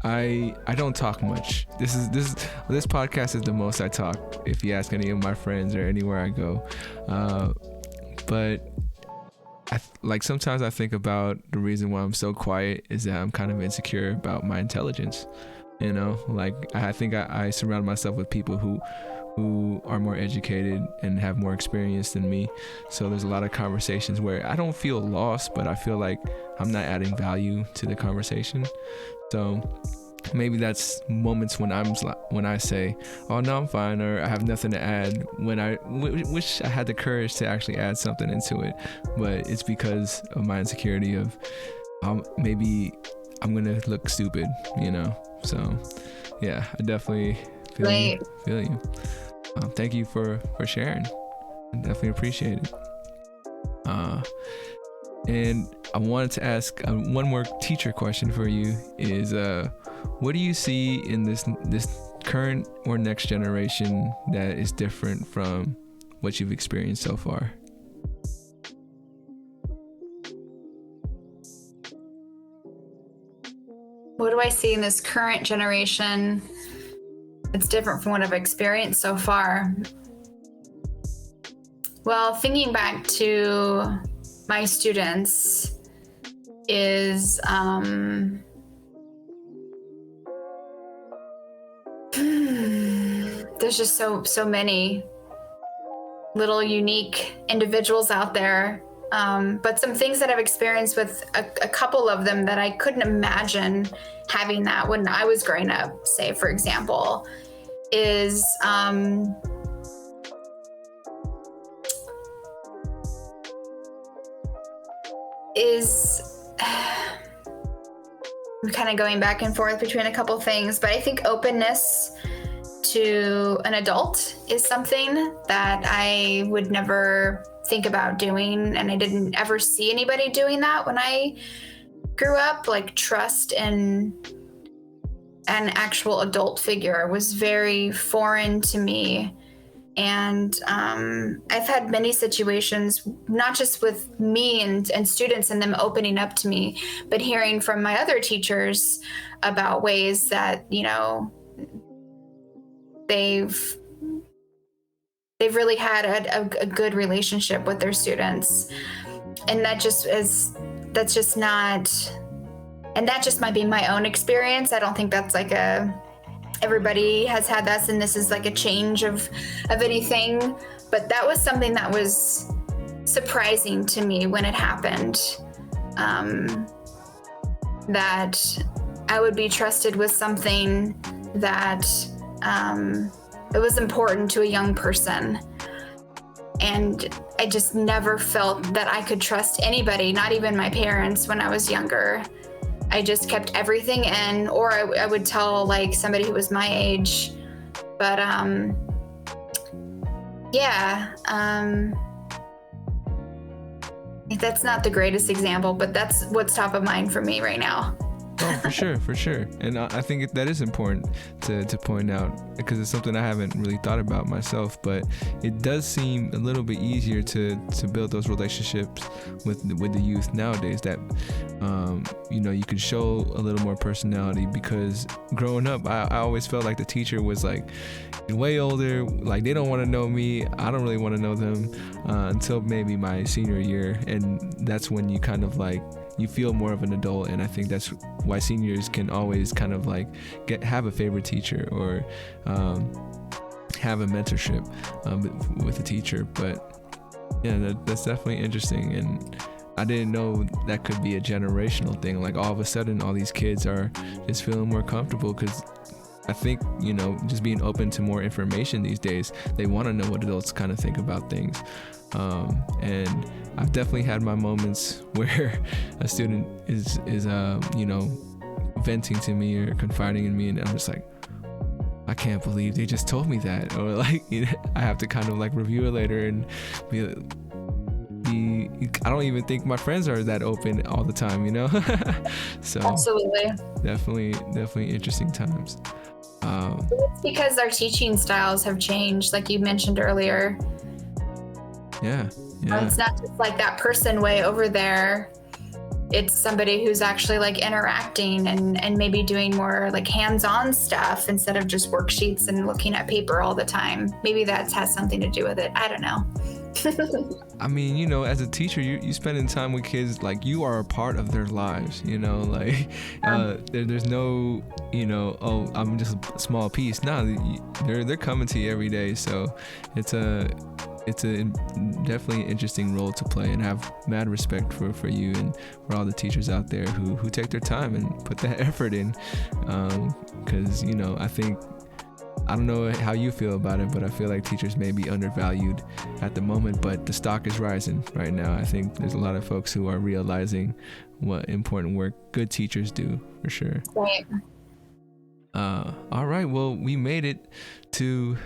[SPEAKER 1] I don't talk much. This podcast is the most I talk, if you ask any of my friends or anywhere I go. But sometimes I think about the reason why I'm so quiet is that I'm kind of insecure about my intelligence. I think I surround myself with people who are more educated and have more experience than me. So there's a lot of conversations where I don't feel lost, but I feel like I'm not adding value to the conversation. So maybe that's moments when I say, oh no, I'm fine, or I have nothing to add, when I wish I had the courage to actually add something into it. But it's because of my insecurity of maybe I'm gonna look stupid, So yeah, I definitely feel you. Thank you for sharing. I definitely appreciate it. And I wanted to ask one more teacher question for you is, what do you see in this current or next generation that is different from what you've experienced so far?
[SPEAKER 2] What do I see in this current generation that's different from what I've experienced so far? Well, thinking back to my students is there's just so many little unique individuals out there But some things that I've experienced with a couple of them that I couldn't imagine having that when I was growing up, say, for example, is I'm kind of going back and forth between a couple things, but I think openness to an adult is something that I would never think about doing, and I didn't ever see anybody doing that when I grew up. Like, trust in an actual adult figure was very foreign to me. And I've had many situations, not just with me and students and them opening up to me, but hearing from my other teachers about ways that, you know, they've really had a good relationship with their students. And that just might be my own experience. I don't think that's like everybody has had that, and this is like a change of anything. But that was something that was surprising to me when it happened, that I would be trusted with something that it was important to a young person. And I just never felt that I could trust anybody, not even my parents, when I was younger. I just kept everything in, or I would tell like somebody who was my age. But that's not the greatest example, but that's what's top of mind for me right now.
[SPEAKER 1] Oh, for sure. And I think that is important to point out, because it's something I haven't really thought about myself, but it does seem a little bit easier to build those relationships with the youth nowadays, that you can show a little more personality. Because growing up, I always felt like the teacher was like way older, like they don't want to know me, I don't really want to know them, until maybe my senior year. And that's when you kind of like, you feel more of an adult. And I think that's why seniors can always kind of like have a favorite teacher, or have a mentorship with a teacher. But yeah, that's definitely interesting. And I didn't know that could be a generational thing. Like all of a sudden, all these kids are just feeling more comfortable, because I think, just being open to more information these days, they want to know what adults kind of think about things. And I've definitely had my moments where a student is venting to me or confiding in me, and I'm just like, I can't believe they just told me that. Or like, I have to kind of like review it later and be I don't even think my friends are that open all the time, So
[SPEAKER 2] Absolutely.
[SPEAKER 1] Definitely interesting times.
[SPEAKER 2] It's because our teaching styles have changed, like you mentioned earlier.
[SPEAKER 1] Yeah.
[SPEAKER 2] It's not just like that person way over there. It's somebody who's actually like interacting and maybe doing more like hands-on stuff instead of just worksheets and looking at paper all the time. Maybe that has something to do with it. I don't know.
[SPEAKER 1] I mean, as a teacher, you spending time with kids, like you are a part of their lives, like there's no, oh, I'm just a small piece. No, they're coming to you every day. So it's a definitely interesting role to play, and have mad respect for you and for all the teachers out there who take their time and put that effort in. Because, I don't know how you feel about it, but I feel like teachers may be undervalued at the moment, but the stock is rising right now. I think there's a lot of folks who are realizing what important work good teachers do, for sure.
[SPEAKER 2] Right.
[SPEAKER 1] All right. Well, we made it to...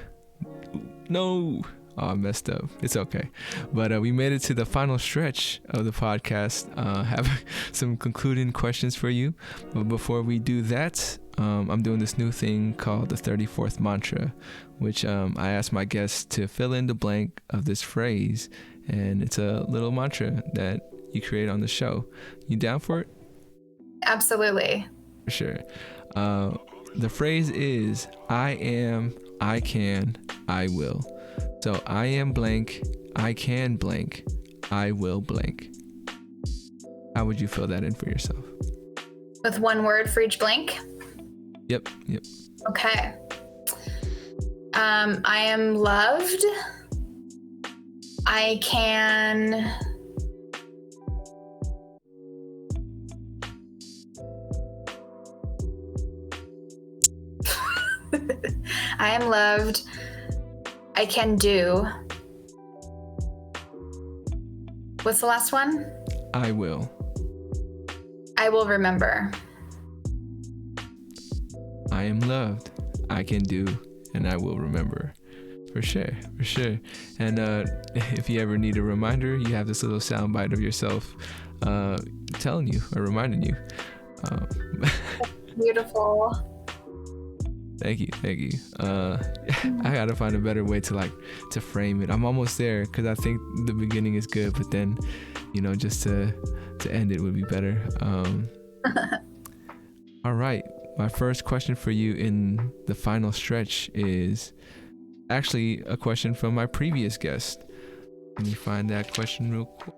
[SPEAKER 1] No. Oh, I messed up. It's okay. But we made it to the final stretch of the podcast. Have some concluding questions for you. But before we do that, I'm doing this new thing called the 34th mantra, which I ask my guests to fill in the blank of this phrase. And it's a little mantra that you create on the show. You down for it?
[SPEAKER 2] Absolutely.
[SPEAKER 1] For sure. The phrase is, I am, I can, I will. So I am blank, I can blank, I will blank. How would you fill that in for yourself?
[SPEAKER 2] With one word for each blank?
[SPEAKER 1] Yep.
[SPEAKER 2] Okay. I am loved. I can I am loved. I can do. What's the last one?
[SPEAKER 1] I will.
[SPEAKER 2] I will remember.
[SPEAKER 1] I am loved. I can do, and I will remember. For sure. And if you ever need a reminder, you have this little soundbite of yourself telling you or reminding you.
[SPEAKER 2] Beautiful.
[SPEAKER 1] Thank you. I gotta find a better way to frame it. I'm almost there because I think the beginning is good, but then, just to end it would be better. All right. My first question for you in the final stretch is actually a question from my previous guest. Let me find that question real quick.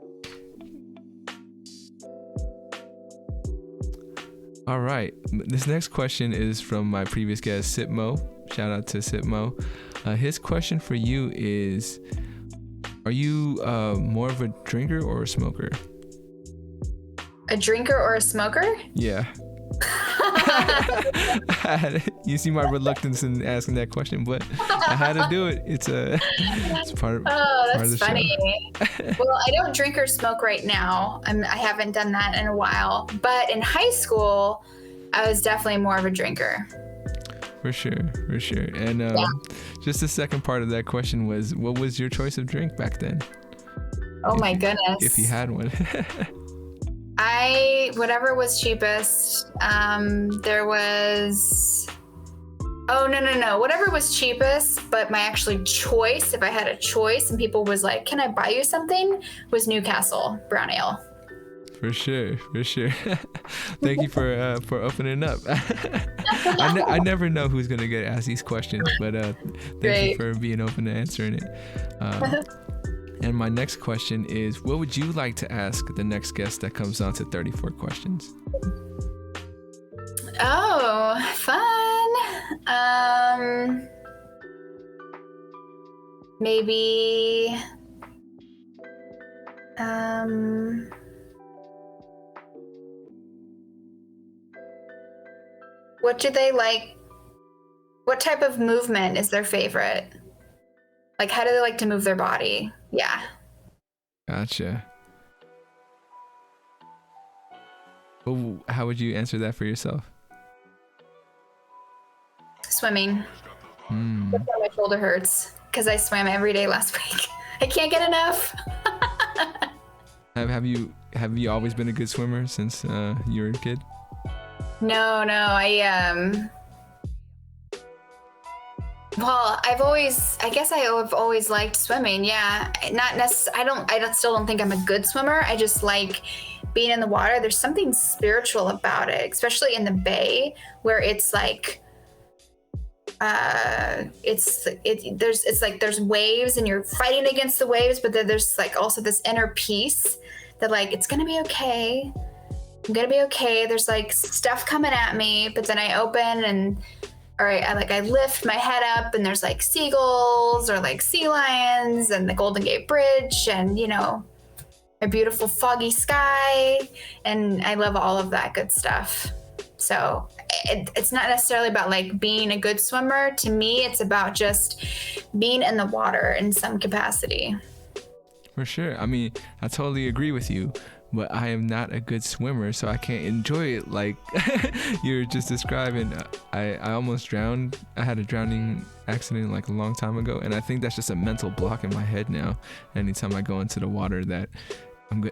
[SPEAKER 1] All right. This next question is from my previous guest, Sipmo. Shout out to Sipmo. His question for you is, are you more of a drinker or a smoker?
[SPEAKER 2] A drinker or a smoker?
[SPEAKER 1] Yeah. You see my reluctance in asking that question, but I had to do it. It's part of the
[SPEAKER 2] funny.
[SPEAKER 1] show.
[SPEAKER 2] Well, I don't drink or smoke right now. I haven't done that in a while. But in high school, I was definitely more of a drinker.
[SPEAKER 1] For sure. And just the second part of that question was, what was your choice of drink back then?
[SPEAKER 2] Oh my goodness.
[SPEAKER 1] If you had one.
[SPEAKER 2] Whatever was cheapest. There was, no. Whatever was cheapest, but my actually choice, if I had a choice and people was like, can I buy you something? Was Newcastle Brown Ale.
[SPEAKER 1] For sure. Thank you for opening up. I never know who's going to get asked these questions, but thank you for being open to answering it. And my next question is, what would you like to ask the next guest that comes on to 34 questions?
[SPEAKER 2] Oh, fun. Maybe, what do they like? What type of movement is their favorite? Like, how do they like to move their body? Yeah.
[SPEAKER 1] Gotcha. Well, how would you answer that for yourself?
[SPEAKER 2] Swimming. That's why my shoulder hurts, because I swam every day last week. I can't get enough.
[SPEAKER 1] Have you always been a good swimmer since you were a kid?
[SPEAKER 2] No, Well, I've always liked swimming. Yeah, not necessarily. I still don't think I'm a good swimmer. I just like being in the water. There's something spiritual about it, especially in the bay, where it's like, there's waves and you're fighting against the waves, but then there's like also this inner peace that like, it's gonna be okay. I'm gonna be okay. There's like stuff coming at me, but then I open and. Or I lift my head up and there's like seagulls or like sea lions and the Golden Gate Bridge and, a beautiful foggy sky. And I love all of that good stuff. So it's not necessarily about like being a good swimmer. To me, it's about just being in the water in some capacity. For
[SPEAKER 1] sure. I mean, I totally agree with you. But I am not a good swimmer, so I can't enjoy it like you're just describing. I almost drowned. I had a drowning accident like a long time ago, and I think that's just a mental block in my head now. Anytime I go into the water, that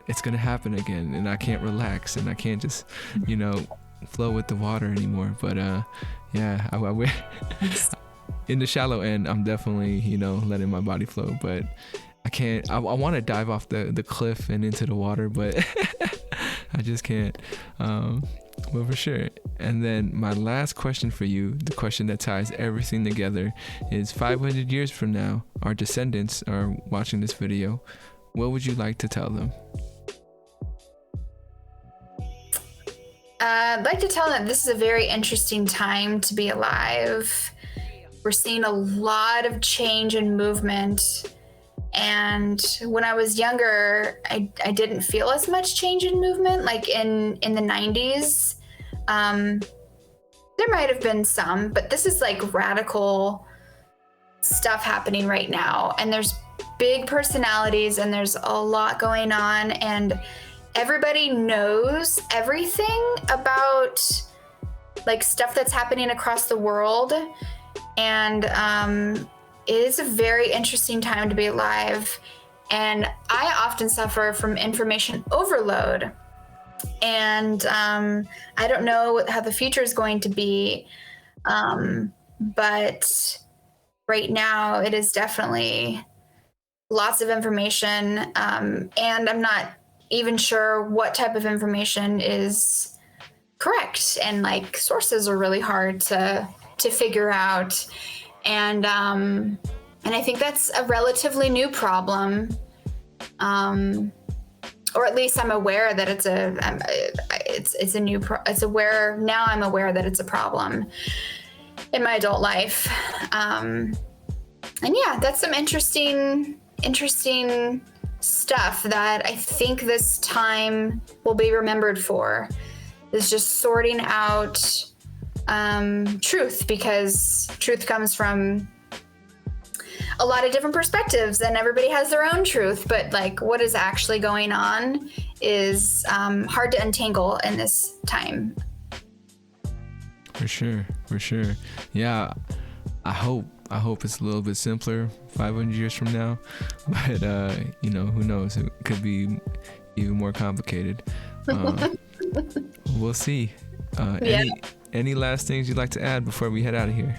[SPEAKER 1] it's gonna happen again, and I can't relax, and I can't just, flow with the water anymore. But I in the shallow end, I'm definitely letting my body flow, but. I can't. I want to dive off the cliff and into the water, but I just can't. Well, for sure. And then my last question for you, the question that ties everything together, is 500 years from now, our descendants are watching this video. What would you like to tell them?
[SPEAKER 2] I'd like to tell them this is a very interesting time to be alive. We're seeing a lot of change and movement. And when I was younger, I didn't feel as much change in movement. Like in the 90s, there might have been some, but this is like radical stuff happening right now. And there's big personalities and there's a lot going on, and everybody knows everything about like stuff that's happening across the world. And it is a very interesting time to be alive. And I often suffer from information overload. And I don't know how the future is going to be. But right now it is definitely lots of information. And I'm not even sure what type of information is correct. And like sources are really hard to figure out. And I think that's a relatively new problem. Or at least I'm aware that it's now I'm aware that it's a problem in my adult life. And yeah, that's some interesting stuff that I think this time will be remembered for, is just sorting out truth, because truth comes from a lot of different perspectives and everybody has their own truth, but like what is actually going on is hard to untangle in this time.
[SPEAKER 1] For sure. Yeah, I hope it's a little bit simpler 500 years from now, but who knows, it could be even more complicated. We'll see. Any last things you'd like to add before we head out of here?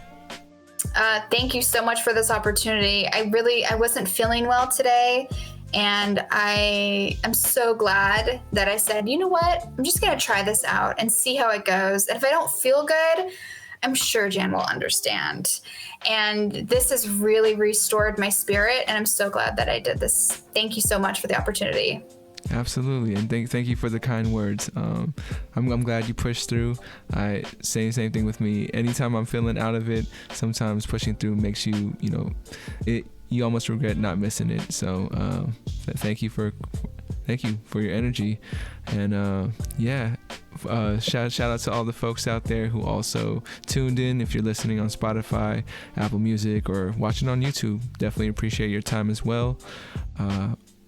[SPEAKER 2] Thank you so much for this opportunity. I wasn't feeling well today, and I am so glad that I said, you know what, I'm just going to try this out and see how it goes. And if I don't feel good, I'm sure Jan will understand. And this has really restored my spirit, and I'm so glad that I did this. Thank you so much for the opportunity.
[SPEAKER 1] Absolutely, and thank you for the kind words. I'm glad you pushed through. I say the same thing with me. Anytime I'm feeling out of it, sometimes pushing through makes you, you almost regret not missing it. So thank you for your energy, and shout out to all the folks out there who also tuned in. If you're listening on Spotify, Apple Music, or watching on YouTube, definitely appreciate your time as well.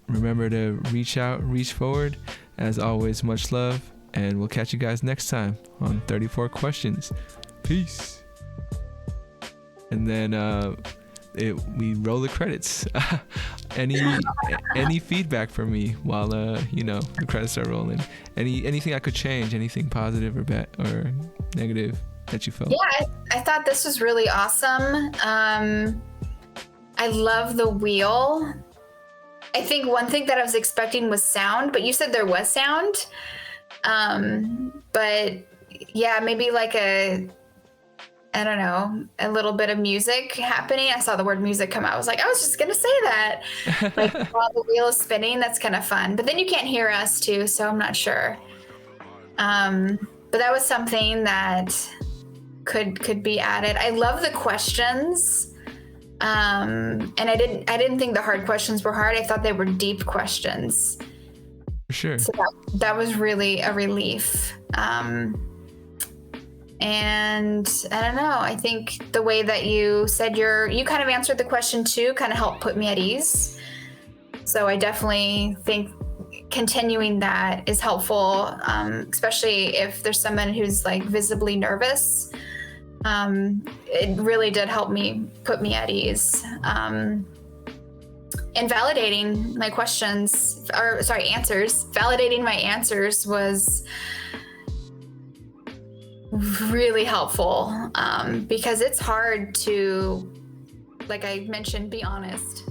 [SPEAKER 1] Remember to reach out, reach forward. As always, much love, and we'll catch you guys next time on 34 Questions. Peace. And then we roll the credits. Any feedback for me while the credits are rolling? Anything I could change? Anything positive or bad or negative that you felt?
[SPEAKER 2] Yeah, I thought this was really awesome. I love the wheel. I think one thing that I was expecting was sound, but you said there was sound. But yeah, maybe like a little bit of music happening. I saw the word music come out. I was just going to say that. Like while the wheel is spinning, that's kind of fun. But then you can't hear us too, so I'm not sure. But that was something that could be added. I love the questions. And I didn't think the hard questions were hard. I thought they were deep questions.
[SPEAKER 1] For sure.
[SPEAKER 2] So that was really a relief. And I don't know, I think the way that you said you kind of answered the question too, kind of helped put me at ease. So I definitely think continuing that is helpful, especially if there's someone who's like visibly nervous. It really did help me put me at ease. And validating my answers, validating my answers was really helpful, because it's hard to, like I mentioned, be honest.